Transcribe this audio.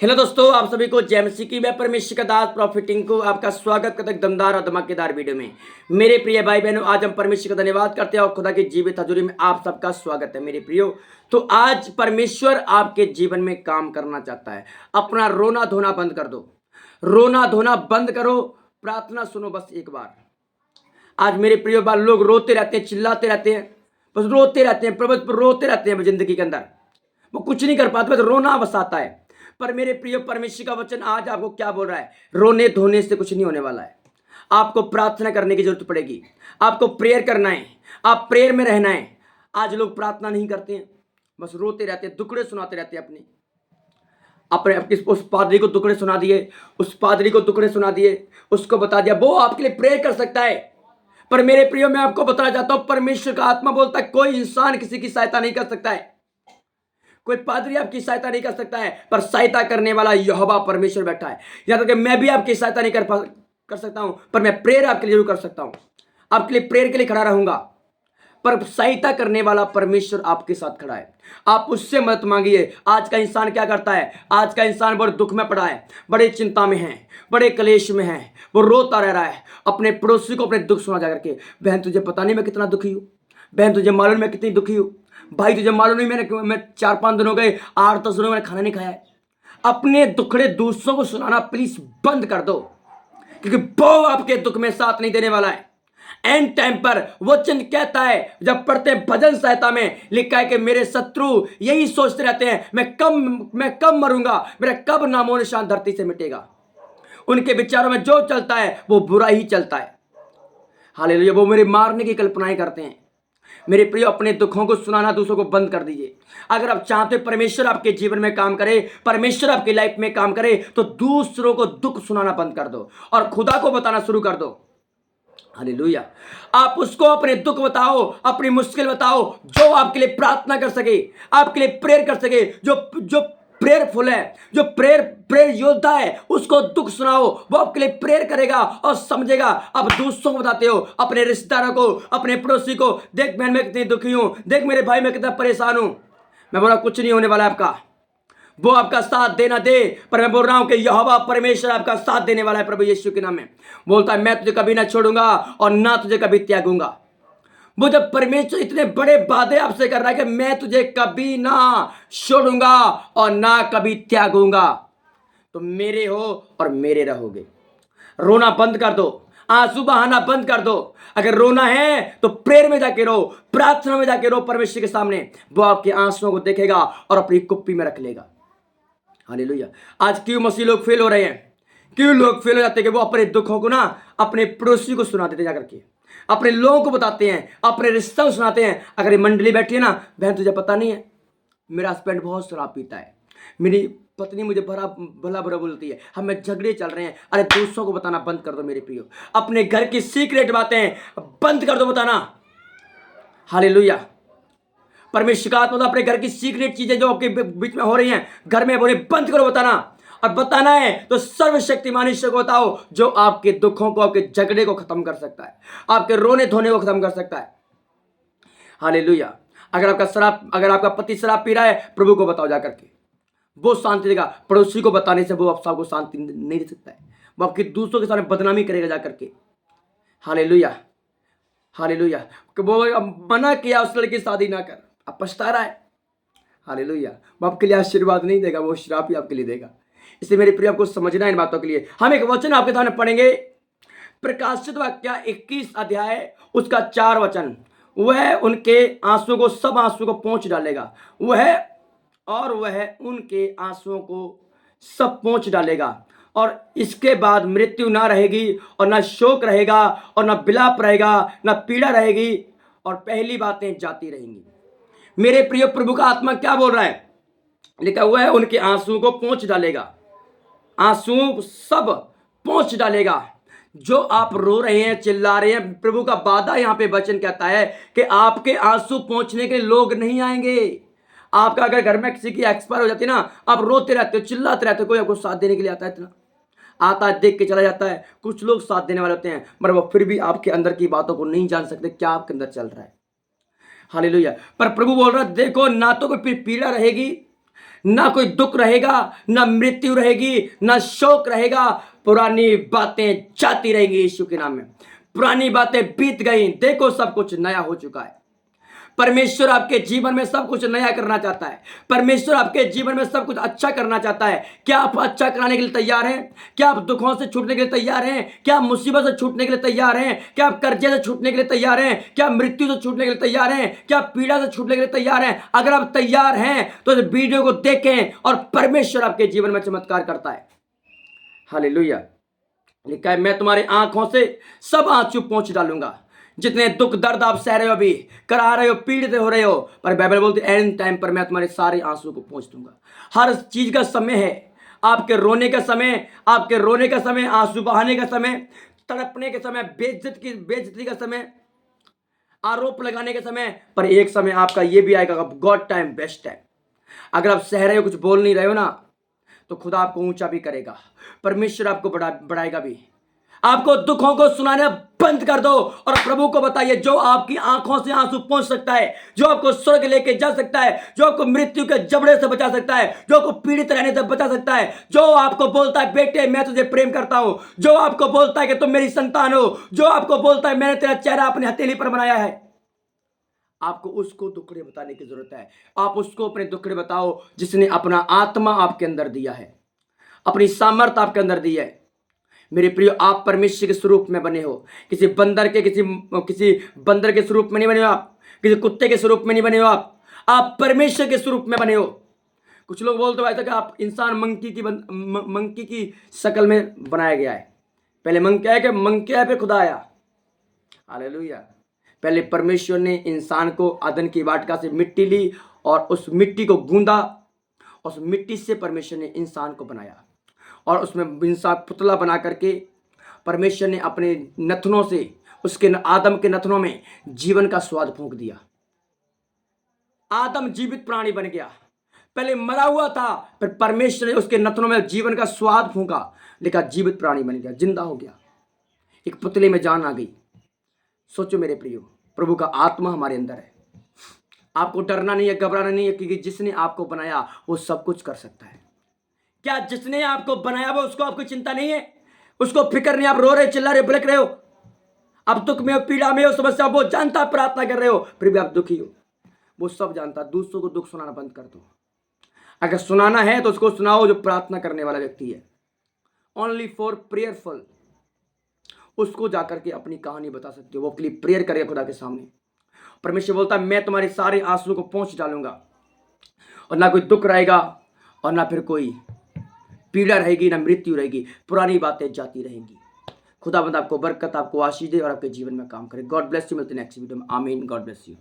Hello दोस्तों, आप सभी को जय मसीह की। मैं परमेश्वर का दास प्रॉफिटिंग को आपका स्वागत करता हूं दमदार और धमाकेदार वीडियो में। मेरे प्रिय भाई बहनों, आज हम परमेश्वर का धन्यवाद करते हैं और खुदा की जीवित हजूरी में आप सबका स्वागत है मेरे प्रियो। तो आज परमेश्वर आपके जीवन में काम करना चाहता है। अपना रोना धोना बंद कर दो, रोना धोना बंद करो, प्रार्थना सुनो बस एक बार। आज मेरे प्रिय बाल लोग रोते रहते हैं, चिल्लाते रहते हैं, बस रोते रहते हैं, प्रभु रोते रहते हैं जिंदगी के अंदर। वो कुछ नहीं कर पाते, बस रोना बस आता है। पर मेरे प्रिय परमेश्वर का वचन आज आपको क्या बोल रहा है? रोने धोने से कुछ नहीं होने वाला है। आपको प्रार्थना करने की जरूरत पड़ेगी, आपको प्रेयर करना है, आप प्रेयर में रहना है। आज लोग प्रार्थना नहीं करते हैं, बस रोते रहते हैं, दुखड़े सुनाते रहते हैं अपने अपने उस पादरी को दुखड़े सुना दिए, उस पादरी को दुखड़े सुना दिए, उसको बता दिया वो आपके लिए प्रेयर कर सकता है। पर मेरे प्रियो, मैं आपको बताना चाहता हूं, परमेश्वर का आत्मा बोलता है कोई इंसान किसी की सहायता नहीं कर सकता है, कोई पादरी आपकी सहायता नहीं कर सकता है, पर सहायता करने वाला यहोवा परमेश्वर बैठा है। याद रखिए, मैं भी आपकी सहायता नहीं कर सकता हूं, पर मैं प्रेयर आपके लिए जरूर कर सकता हूं, आपके लिए प्रेयर के लिए खड़ा रहूंगा। पर सहायता करने वाला परमेश्वर आपके साथ खड़ा है, आप उससे मदद मांगिए। आज का इंसान क्या करता है? आज का इंसान बड़े दुख में पड़ा है, बड़े चिंता में है, बड़े कलेश में है, वो रोता रह रहा है, अपने पड़ोसी को अपने दुख सुना जा करके। बहन तुझे पता नहीं मैं कितना दुखी हूँ, बहन तुझे मालूम मैं कितनी दुखी हूँ, भाई तुझे मालूम नहीं मैं 4-5 दिन हो गए, 8-10 दिन मैंने खाना नहीं खाया है। अपने दुखड़े दूसरों को सुनाना प्लीज बंद कर दो, क्योंकि वो आपके दुख में साथ नहीं देने वाला है। एंड टाइम पर वचन कहता है, जब पढ़ते हैं भजन संहिता में लिखा है कि मेरे शत्रु यही सोचते रहते हैं मैं कब मरूंगा, मेरा कब नामो निशान धरती से मिटेगा। उनके विचारों में जो चलता है वो बुरा ही चलता है। हालेलुया, वो मेरे मारने की कल्पनाएं करते हैं। मेरे प्रिय, अपने दुखों को सुनाना दूसरों को बंद कर दीजिए। अगर आप चाहते हो परमेश्वर आपके जीवन में काम करे, परमेश्वर आपकी लाइफ में काम करे, तो दूसरों को दुख सुनाना बंद कर दो और खुदा को बताना शुरू कर दो। हालेलुया, आप उसको अपने दुख बताओ, अपनी मुश्किल बताओ, जो आपके लिए प्रार्थना कर सके, आपके लिए प्रेयर कर सके। जो जो प्रेयरफुल है, जो प्रेयर योद्धा है, उसको दुख सुनाओ, वो आपके लिए प्रेयर करेगा और समझेगा। अब दूसरों को बताते हो, अपने रिश्तेदारों को, अपने पड़ोसी को, देख बहन मैं कितनी दुखी हूं, देख मेरे भाई मैं कितना परेशान हूं। मैं बोला कुछ नहीं होने वाला आपका, वो आपका साथ देना दे, पर मैं बोल रहा हूं कि यहोवा परमेश्वर आपका साथ देने वाला है। प्रभु यीशु के नाम में बोलता है मैं तुझे कभी ना छोड़ूंगा और ना तुझे कभी त्यागूंगा। वो जब परमेश्वर इतने बड़े वादे आपसे कर रहा है कि मैं तुझे कभी ना छोड़ूंगा और ना कभी त्यागूंगा, तो मेरे हो और मेरे रहोगे। रोना बंद कर दो, आंसू बहाना बंद कर दो। अगर रोना है तो प्रेयर में जाके रो, प्रार्थना में जाके रो परमेश्वर के सामने। वो आपके आंसुओं को देखेगा और अपनी कुप्पी में रख लेगा। हालेलुया। आज क्यों मसीह लोग फेल हो रहे हैं? क्यों लोग फेल हो जाते हैं? कि वो अपने दुखों को ना अपने पड़ोसी को सुना देते जाकर के, अपने लोगों को बताते हैं, अपने रिश्तों को सुनाते हैं। अगर ये मंडली बैठी है ना, बहन तुझे पता नहीं है मेरा हस्बैंड बहुत शराब पीता है, मेरी पत्नी मुझे भला भला बोलती है, हमें झगड़े चल रहे हैं। अरे दूसरों को बताना बंद कर दो मेरे प्रियो, अपने घर की सीक्रेट बातें बंद कर दो बताना। हालेलुया। परमेश्वर का आत्मा अपने घर की सीक्रेट चीजें जो आपके बीच में हो रही हैं, घर में बोले बंद करो बताना। और बताना है तो सर्वशक्तिमान ईश्वर को बताओ, जो आपके दुखों को, आपके झगड़े को खत्म कर सकता है, आपके रोने धोने को खत्म कर सकता है। हालेलुया। अगर आपका पति शराब पी रहा है, प्रभु को बताओ जाकर के, वो शांति देगा। पड़ोसी को बताने से वो आपको शांति नहीं दे सकता है, वो आपकी दूसरों के सामने बदनामी करेगा जाकर के। Hallelujah, hallelujah. वो मना किया उस लड़की की शादी ना कर, अब पछता रहा है। हालेलुया। वो आपके लिए आशीर्वाद नहीं देगा, वो श्राप ही आपके लिए देगा। इसलिए मेरे प्रिय, आपको समझना है इन बातों के लिए। हम एक वचन आपके सामने पढ़ेंगे, प्रकाशित वाक्य 21 अध्याय उसका 4 वचन। वह उनके आंसुओं को, सब आंसुओं को पोंछ डालेगा, वह उनके आंसुओं को सब पोंछ डालेगा, और इसके बाद मृत्यु ना रहेगी और ना शोक रहेगा और ना विलाप रहेगा, ना पीड़ा रहेगी, और पहली बातें जाती रहेंगी। मेरे प्रिय, प्रभु का आत्मा क्या बोल रहा है? लिखा हुआ है उनके आंसुओं को पोंछ डालेगा, आंसू सब पोंछ डालेगा। जो आप रो रहे हैं, चिल्ला रहे हैं, प्रभु का वादा यहां पे वचन कहता है कि आपके आंसू पोंछने के लोग नहीं आएंगे। आपका अगर घर में किसी की एक्सपायर हो जाती है ना, आप रोते रहते हो, चिल्लाते रहते हो, कोई आपको साथ देने के लिए आता है? इतना आता है, देख के चला जाता है। कुछ लोग साथ देने वाले होते हैं, मगर वो फिर भी आपके अंदर की बातों को नहीं जान सकते क्या आपके अंदर चल रहा है। हालेलुया। पर प्रभु बोल रहा है देखो, ना तो कोई पीड़ा रहेगी, ना कोई दुख रहेगा, ना मृत्यु रहेगी, ना शोक रहेगा। पुरानी बातें जाती रहेंगी यीशु के नाम में। पुरानी बातें बीत गई, देखो सब कुछ नया हो चुका है। परमेश्वर आपके जीवन में सब कुछ नया करना चाहता है। परमेश्वर आपके जीवन में सब कुछ अच्छा करना चाहता है। क्या आप अच्छा कराने के लिए तैयार हैं? क्या आप दुखों से छूटने के लिए तैयार हैं? क्या आप मुसीबत से छूटने के लिए तैयार हैं? क्या आप कर्जे से छूटने के लिए तैयार हैं? क्या आप मृत्यु से छूटने के लिए तैयार हैं? क्या आप पीड़ा से छूटने के लिए तैयार हैं? अगर आप तैयार हैं तो इस वीडियो को देखें और परमेश्वर आपके जीवन में चमत्कार करता है। हालेलुया। लिखा है, मैं तुम्हारी आंखों से सब आंसू पोंछ डालूंगा। जितने दुख दर्द आप सह रहे हो, अभी करा रहे हो, पीड़ित हो रहे हो, पर बाइबल बोलती है एंड टाइम पर मैं तुम्हारे सारे आंसू को पोंछ दूंगा। हर चीज का समय है। आपके रोने का समय, आपके रोने का समय, आंसू बहाने का समय, तड़पने के समय, बेइज्जती का समय, आरोप लगाने के समय, पर एक समय आपका ये भी आएगा, गॉड टाइम बेस्ट है। अगर आप सह रहे हो, कुछ बोल नहीं रहे हो ना, तो खुदा आपको ऊंचा भी करेगा। परमेश्वर आपको बढ़ाएगा भी। आपको दुखों को सुनाना बंद कर दो और प्रभु को बताइए, जो आपकी आंखों से आंसू पोंछ सकता है, जो आपको स्वर्ग लेके जा सकता है, जो आपको मृत्यु के जबड़े से बचा सकता है, जो आपको पीड़ित रहने से बचा सकता है, जो आपको बोलता है बेटे मैं तुझे प्रेम करता हूं, जो आपको बोलता है कि तुम मेरी संतान हो, जो आपको बोलता है मैंने तेरा चेहरा अपनी हथेली पर बनाया है, आपको उसको दुखड़े बताने की जरूरत है। आप उसको अपने दुखड़े बताओ, जिसने अपना आत्मा आपके अंदर दिया है, अपनी सामर्थ आपके अंदर दी है। मेरे प्रियो, आप परमेश्वर के स्वरूप में बने हो। किसी बंदर के स्वरूप में नहीं बने हो आप, किसी कुत्ते के स्वरूप में नहीं बने हो आप परमेश्वर के स्वरूप में बने हो। कुछ लोग बोलते हो ऐसा कि आप इंसान मंकी की शक्ल में बनाया गया है। पहले मंकी है कि मंकी है, फिर खुदा आया। हालेलुया। पहले परमेश्वर ने इंसान को आदन की वाटिका से मिट्टी ली और उस मिट्टी को गूंदा, उस मिट्टी से परमेश्वर ने इंसान को बनाया और उसमें इंसान पुतला बना करके परमेश्वर ने अपने नथनों से, उसके आदम के नथनों में जीवन का स्वाद फूंक दिया। आदम जीवित प्राणी बन गया। पहले मरा हुआ था, फिर परमेश्वर ने उसके नथनों में जीवन का स्वाद फूंका, लेकिन जीवित प्राणी बन गया, जिंदा हो गया। एक पुतले में जान आ गई। सोचो मेरे प्रियो, प्रभु का आत्मा हमारे अंदर है। आपको डरना नहीं है, घबराना नहीं है, क्योंकि जिसने आपको बनाया वो सब कुछ कर सकता है। क्या जिसने आपको बनाया वो, उसको आपको चिंता नहीं है? उसको फिक्र नहीं? आप रो रहे, चिल्ला रहे, बिलख रहे हो, आप दुख में हो, पीड़ा में हो, समस्या, वो जानता, प्रार्थना कर रहे हो, फिर भी आप दुखी हो, वो सब जानता। दूसरों को दुख सुनाना बंद कर दो। अगर सुनाना है तो उसको सुनाओ जो प्रार्थना करने वाला व्यक्ति है, ओनली फॉर प्रेयरफुल। उसको जाकर के अपनी कहानी बता सकते हो, वो अपनी प्रेयर करे खुदा के सामने। परमेश्वर बोलता है मैं तुम्हारे सारे आंसू को पोंछ डालूंगा, और ना कोई दुख रहेगा और ना फिर कोई पीड़ा रहेगी, ना मृत्यु रहेगी। पुरानी बातें जाती रहेंगी। खुदावंद आपको बरकत, आपको आशीष दे और आपके जीवन में काम करे। God bless you. मिलते हैं नेक्स्ट वीडियो में। आमीन। God bless you.